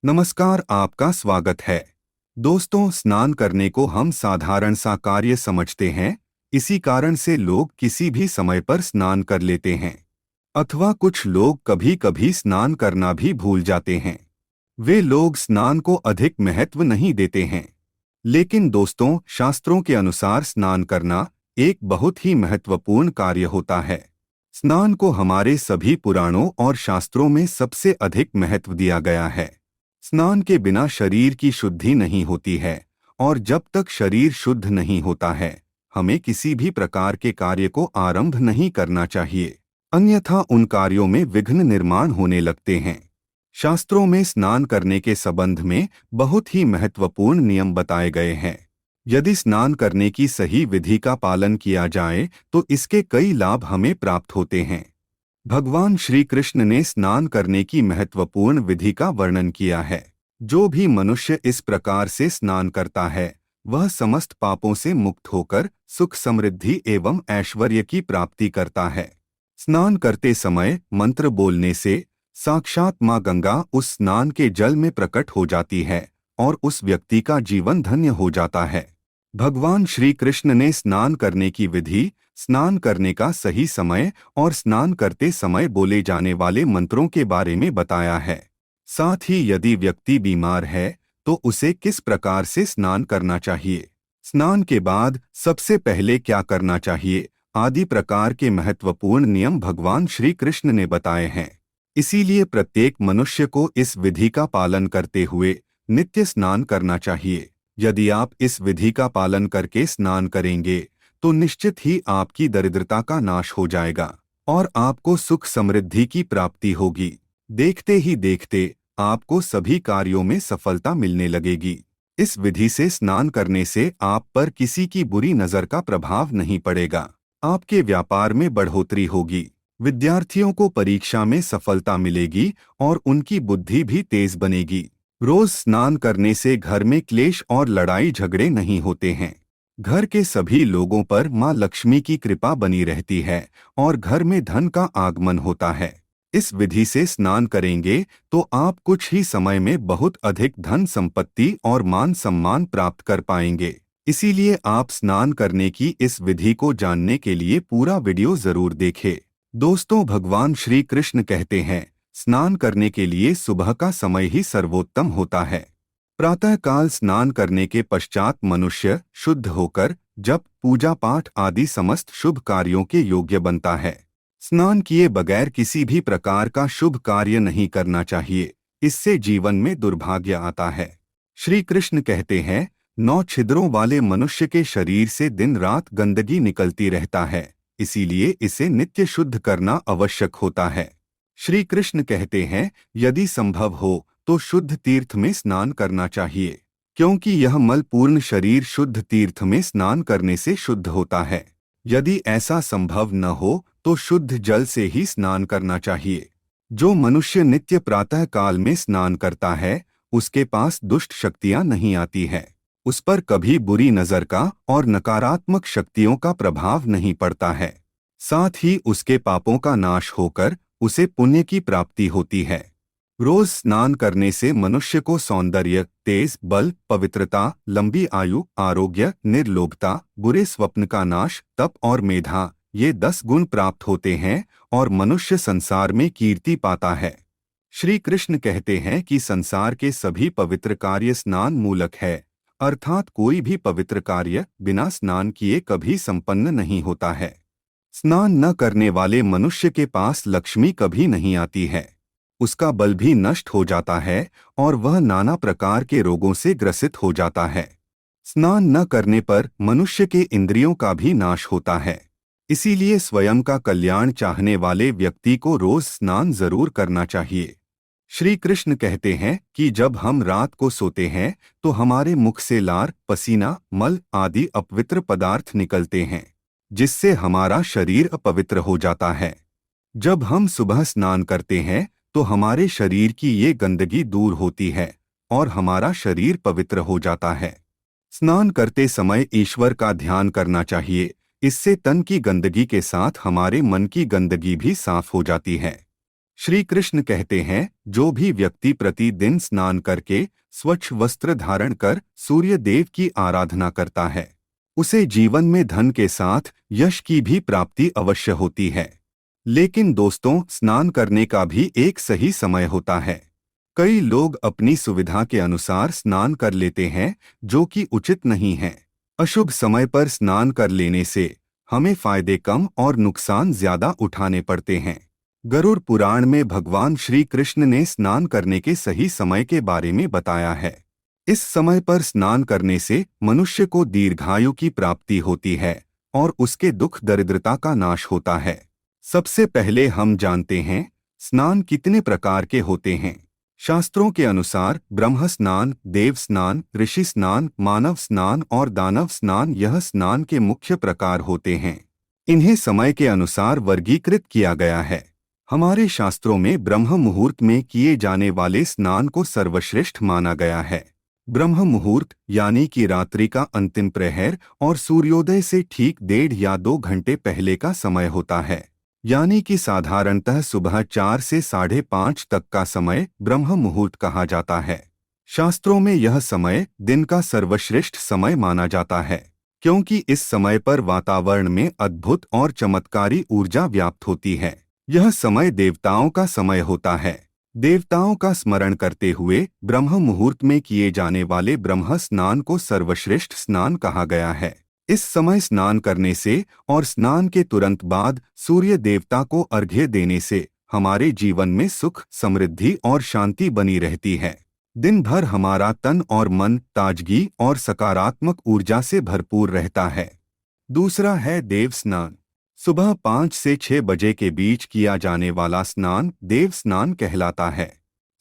नमस्कार, आपका स्वागत है। दोस्तों, स्नान करने को हम साधारण सा कार्य समझते हैं। इसी कारण से लोग किसी भी समय पर स्नान कर लेते हैं, अथवा कुछ लोग कभी कभी स्नान करना भी भूल जाते हैं। वे लोग स्नान को अधिक महत्व नहीं देते हैं। लेकिन दोस्तों, शास्त्रों के अनुसार स्नान करना एक बहुत ही महत्वपूर्ण कार्य होता है। स्नान को हमारे सभी पुराणों और शास्त्रों में सबसे अधिक महत्व दिया गया है। स्नान के बिना शरीर की शुद्धि नहीं होती है, और जब तक शरीर शुद्ध नहीं होता है, हमें किसी भी प्रकार के कार्य को आरंभ नहीं करना चाहिए, अन्यथा उन कार्यों में विघ्न निर्माण होने लगते हैं। शास्त्रों में स्नान करने के संबंध में बहुत ही महत्वपूर्ण नियम बताए गए हैं। यदि स्नान करने की सही विधि का पालन किया जाए तो इसके कई लाभ हमें प्राप्त होते हैं। भगवान श्री कृष्ण ने स्नान करने की महत्वपूर्ण विधि का वर्णन किया है। जो भी मनुष्य इस प्रकार से स्नान करता है, वह समस्त पापों से मुक्त होकर सुख समृद्धि एवं ऐश्वर्य की प्राप्ति करता है। स्नान करते समय मंत्र बोलने से साक्षात माँ गंगा उस स्नान के जल में प्रकट हो जाती है और उस व्यक्ति का जीवन धन्य हो जाता है। भगवान श्री कृष्ण ने स्नान करने की विधि, स्नान करने का सही समय और स्नान करते समय बोले जाने वाले मंत्रों के बारे में बताया है। साथ ही यदि व्यक्ति बीमार है तो उसे किस प्रकार से स्नान करना चाहिए, स्नान के बाद सबसे पहले क्या करना चाहिए, आदि प्रकार के महत्वपूर्ण नियम भगवान श्री कृष्ण ने बताए हैं। इसीलिए प्रत्येक मनुष्य को इस विधि का पालन करते हुए नित्य स्नान करना चाहिए। यदि आप इस विधि का पालन करके स्नान करेंगे तो निश्चित ही आपकी दरिद्रता का नाश हो जाएगा और आपको सुख समृद्धि की प्राप्ति होगी। देखते ही देखते आपको सभी कार्यों में सफलता मिलने लगेगी। इस विधि से स्नान करने से आप पर किसी की बुरी नजर का प्रभाव नहीं पड़ेगा। आपके व्यापार में बढ़ोतरी होगी, विद्यार्थियों को परीक्षा में सफलता मिलेगी और उनकी बुद्धि भी तेज बनेगी। रोज स्नान करने से घर में क्लेश और लड़ाई झगड़े नहीं होते हैं। घर के सभी लोगों पर माँ लक्ष्मी की कृपा बनी रहती है और घर में धन का आगमन होता है। इस विधि से स्नान करेंगे तो आप कुछ ही समय में बहुत अधिक धन संपत्ति और मान सम्मान प्राप्त कर पाएंगे। इसीलिए आप स्नान करने की इस विधि को जानने के लिए पूरा वीडियो जरूर देखें। दोस्तों, भगवान श्री कृष्ण कहते हैं, स्नान करने के लिए सुबह का समय ही सर्वोत्तम होता है। प्रातःकाल स्नान करने के पश्चात मनुष्य शुद्ध होकर जप, पूजा पाठ आदि समस्त शुभ कार्यों के योग्य बनता है। स्नान किए बगैर किसी भी प्रकार का शुभ कार्य नहीं करना चाहिए, इससे जीवन में दुर्भाग्य आता है। श्री कृष्ण कहते हैं, 9 छिद्रों वाले मनुष्य के शरीर से दिन रात गंदगी निकलती रहता है, इसीलिए इसे नित्य शुद्ध करना आवश्यक होता है। श्री कृष्ण कहते हैं, यदि संभव हो तो शुद्ध तीर्थ में स्नान करना चाहिए, क्योंकि यह मलपूर्ण शरीर शुद्ध तीर्थ में स्नान करने से शुद्ध होता है। यदि ऐसा संभव न हो तो शुद्ध जल से ही स्नान करना चाहिए। जो मनुष्य नित्य प्रातः काल में स्नान करता है, उसके पास दुष्ट शक्तियां नहीं आती है, उस पर कभी बुरी नजर का और नकारात्मक शक्तियों का प्रभाव नहीं पड़ता है। साथ ही उसके पापों का नाश होकर उसे पुण्य की प्राप्ति होती है। रोज स्नान करने से मनुष्य को सौंदर्य, तेज बल, पवित्रता, लंबी आयु, आरोग्य, निर्लोभता, बुरे स्वप्न का नाश, तप और मेधा, ये 10 गुण प्राप्त होते हैं और मनुष्य संसार में कीर्ति पाता है। श्री कृष्ण कहते हैं कि संसार के सभी पवित्र कार्य स्नान मूलक है, अर्थात कोई भी पवित्र कार्य बिना स्नान किए कभी संपन्न नहीं होता है। स्नान न करने वाले मनुष्य के पास लक्ष्मी कभी नहीं आती है, उसका बल भी नष्ट हो जाता है और वह नाना प्रकार के रोगों से ग्रसित हो जाता है। स्नान न करने पर मनुष्य के इंद्रियों का भी नाश होता है। इसीलिए स्वयं का कल्याण चाहने वाले व्यक्ति को रोज स्नान जरूर करना चाहिए। श्री कृष्ण कहते हैं कि जब हम रात को सोते हैं तो हमारे मुख से लार, पसीना, मल आदि अपवित्र पदार्थ निकलते हैं, जिससे हमारा शरीर अपवित्र हो जाता है। जब हम सुबह स्नान करते हैं तो हमारे शरीर की ये गंदगी दूर होती है और हमारा शरीर पवित्र हो जाता है। स्नान करते समय ईश्वर का ध्यान करना चाहिए, इससे तन की गंदगी के साथ हमारे मन की गंदगी भी साफ हो जाती है। श्री कृष्ण कहते हैं, जो भी व्यक्ति प्रतिदिन स्नान करके स्वच्छ वस्त्र धारण कर सूर्य देव की आराधना करता है, उसे जीवन में धन के साथ यश की भी प्राप्ति अवश्य होती है। लेकिन दोस्तों, स्नान करने का भी एक सही समय होता है। कई लोग अपनी सुविधा के अनुसार स्नान कर लेते हैं, जो कि उचित नहीं है। अशुभ समय पर स्नान कर लेने से हमें फायदे कम और नुकसान ज्यादा उठाने पड़ते हैं। गरुड़ पुराण में भगवान श्री कृष्ण ने स्नान करने के सही समय के बारे में बताया है। इस समय पर स्नान करने से मनुष्य को दीर्घायु की प्राप्ति होती है और उसके दुख दरिद्रता का नाश होता है। सबसे पहले हम जानते हैं स्नान कितने प्रकार के होते हैं। शास्त्रों के अनुसार ब्रह्म स्नान, देव स्नान, ऋषि स्नान, मानव स्नान और दानव स्नान यह स्नान के मुख्य प्रकार होते हैं। इन्हें समय के अनुसार वर्गीकृत किया गया है। हमारे शास्त्रों में ब्रह्म मुहूर्त में किए जाने वाले स्नान को सर्वश्रेष्ठ माना गया है। ब्रह्म मुहूर्त यानी कि रात्रि का अंतिम प्रहर और सूर्योदय से ठीक 1.5 या 2 घंटे पहले का समय होता है, यानी कि साधारणतः सुबह 4 से 5:30 तक का समय ब्रह्म मुहूर्त कहा जाता है। शास्त्रों में यह समय दिन का सर्वश्रेष्ठ समय माना जाता है, क्योंकि इस समय पर वातावरण में अद्भुत और चमत्कारी ऊर्जा व्याप्त होती है। यह समय देवताओं का समय होता है। देवताओं का स्मरण करते हुए ब्रह्म मुहूर्त में किए जाने वाले ब्रह्म स्नान को सर्वश्रेष्ठ स्नान कहा गया है। इस समय स्नान करने से और स्नान के तुरंत बाद सूर्य देवता को अर्घ्य देने से हमारे जीवन में सुख, समृद्धि और शांति बनी रहती है। दिन भर हमारा तन और मन ताजगी और सकारात्मक ऊर्जा से भरपूर रहता है। दूसरा है देव स्नान। सुबह 5 से 6 बजे के बीच किया जाने वाला स्नान देव स्नान कहलाता है।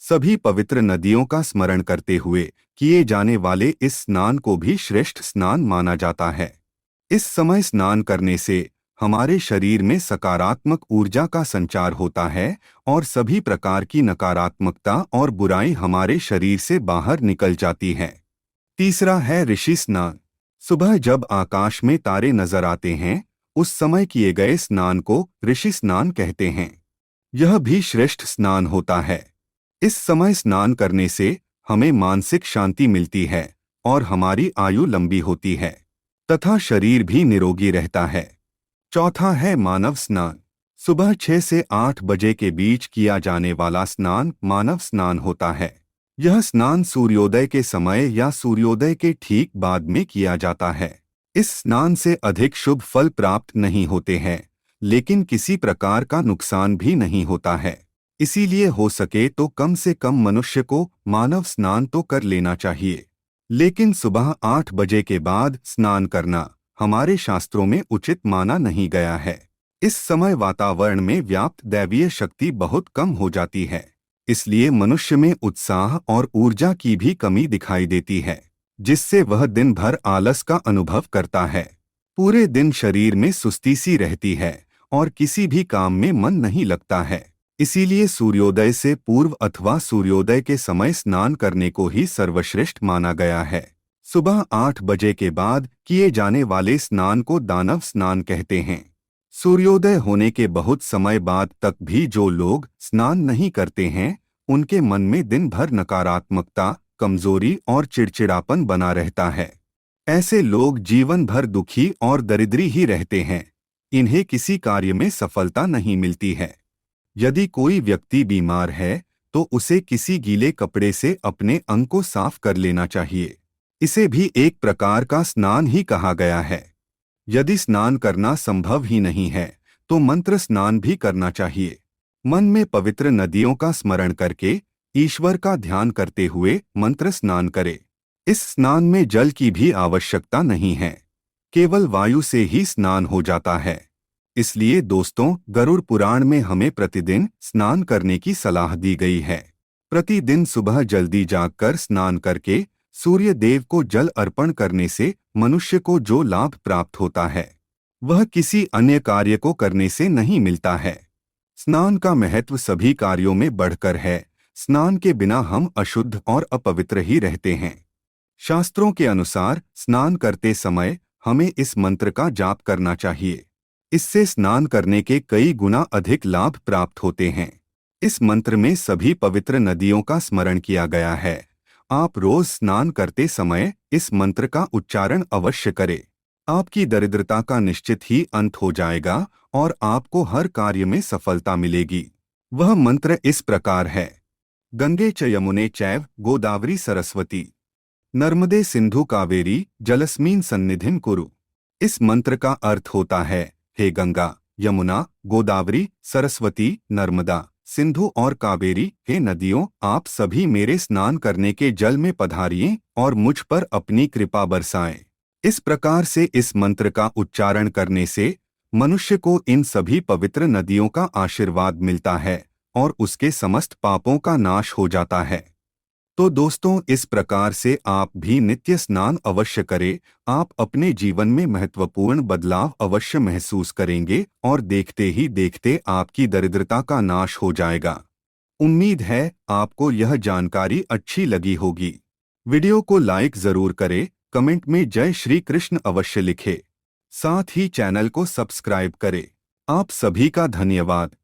सभी पवित्र नदियों का स्मरण करते हुए किए जाने वाले इस स्नान को भी श्रेष्ठ स्नान माना जाता है। इस समय स्नान करने से हमारे शरीर में सकारात्मक ऊर्जा का संचार होता है और सभी प्रकार की नकारात्मकता और बुराई हमारे शरीर से बाहर निकल जाती है। तीसरा है ऋषि स्नान। सुबह जब आकाश में तारे नजर आते हैं, उस समय किए गए स्नान को ऋषि स्नान कहते हैं। यह भी श्रेष्ठ स्नान होता है। इस समय स्नान करने से हमें मानसिक शांति मिलती है और हमारी आयु लंबी होती है तथा शरीर भी निरोगी रहता है। चौथा है मानव स्नान। सुबह 6 से 8 बजे के बीच किया जाने वाला स्नान मानव स्नान होता है। यह स्नान सूर्योदय के समय या सूर्योदय के ठीक बाद में किया जाता है। इस स्नान से अधिक शुभ फल प्राप्त नहीं होते हैं, लेकिन किसी प्रकार का नुकसान भी नहीं होता है। इसीलिए हो सके तो कम से कम मनुष्य को मानव स्नान तो कर लेना चाहिए। लेकिन सुबह 8 बजे के बाद स्नान करना हमारे शास्त्रों में उचित माना नहीं गया है। इस समय वातावरण में व्याप्त दैवीय शक्ति बहुत कम हो जाती है, इसलिए मनुष्य में उत्साह और ऊर्जा की भी कमी दिखाई देती है, जिससे वह दिन भर आलस का अनुभव करता है। पूरे दिन शरीर में सुस्ती सी रहती है और किसी भी काम में मन नहीं लगता है। इसीलिए सूर्योदय से पूर्व अथवा सूर्योदय के समय स्नान करने को ही सर्वश्रेष्ठ माना गया है। सुबह 8 बजे के बाद किए जाने वाले स्नान को दानव स्नान कहते हैं। सूर्योदय होने के बहुत समय बाद तक भी जो लोग स्नान नहीं करते हैं, उनके मन में दिन भर नकारात्मकता, कमजोरी और चिड़चिड़ापन बना रहता है। ऐसे लोग जीवन भर दुखी और दरिद्री ही रहते हैं। इन्हें किसी कार्य में सफलता नहीं मिलती है। यदि कोई व्यक्ति बीमार है तो उसे किसी गीले कपड़े से अपने अंग को साफ कर लेना चाहिए। इसे भी एक प्रकार का स्नान ही कहा गया है। यदि स्नान करना संभव ही नहीं है तो मंत्र स्नान भी करना चाहिए। मन में पवित्र नदियों का स्मरण करके ईश्वर का ध्यान करते हुए मंत्र स्नान करे। इस स्नान में जल की भी आवश्यकता नहीं है, केवल वायु से ही स्नान हो जाता है। इसलिए दोस्तों, गरुड़ पुराण में हमें प्रतिदिन स्नान करने की सलाह दी गई है। प्रतिदिन सुबह जल्दी जागकर स्नान करके सूर्य देव को जल अर्पण करने से मनुष्य को जो लाभ प्राप्त होता है, वह किसी अन्य कार्य को करने से नहीं मिलता है। स्नान का महत्व सभी कार्यों में बढ़कर है। स्नान के बिना हम अशुद्ध और अपवित्र ही रहते हैं। शास्त्रों के अनुसार स्नान करते समय हमें इस मंत्र का जाप करना चाहिए। इससे स्नान करने के कई गुना अधिक लाभ प्राप्त होते हैं। इस मंत्र में सभी पवित्र नदियों का स्मरण किया गया है। आप रोज स्नान करते समय इस मंत्र का उच्चारण अवश्य करें। आपकी दरिद्रता का निश्चित ही अंत हो जाएगा और आपको हर कार्य में सफलता मिलेगी। वह मंत्र इस प्रकार है: गंगे च यमुने चैव गोदावरी सरस्वती नर्मदे सिंधु कावेरी जलस्मिन् सन्निधिं कुरु। इस मंत्र का अर्थ होता है, हे गंगा, यमुना, गोदावरी, सरस्वती, नर्मदा, सिंधु और कावेरी, हे नदियों, आप सभी मेरे स्नान करने के जल में पधारिए और मुझ पर अपनी कृपा बरसाएं। इस प्रकार से इस मंत्र का उच्चारण करने से मनुष्य को इन सभी पवित्र नदियों का आशीर्वाद मिलता है और उसके समस्त पापों का नाश हो जाता है। तो दोस्तों, इस प्रकार से आप भी नित्य स्नान अवश्य करें। आप अपने जीवन में महत्वपूर्ण बदलाव अवश्य महसूस करेंगे और देखते ही देखते आपकी दरिद्रता का नाश हो जाएगा। उम्मीद है आपको यह जानकारी अच्छी लगी होगी। वीडियो को लाइक जरूर करें, कमेंट में जय श्री कृष्ण अवश्य लिखें। साथ ही चैनल को सब्सक्राइब करें। आप सभी का धन्यवाद।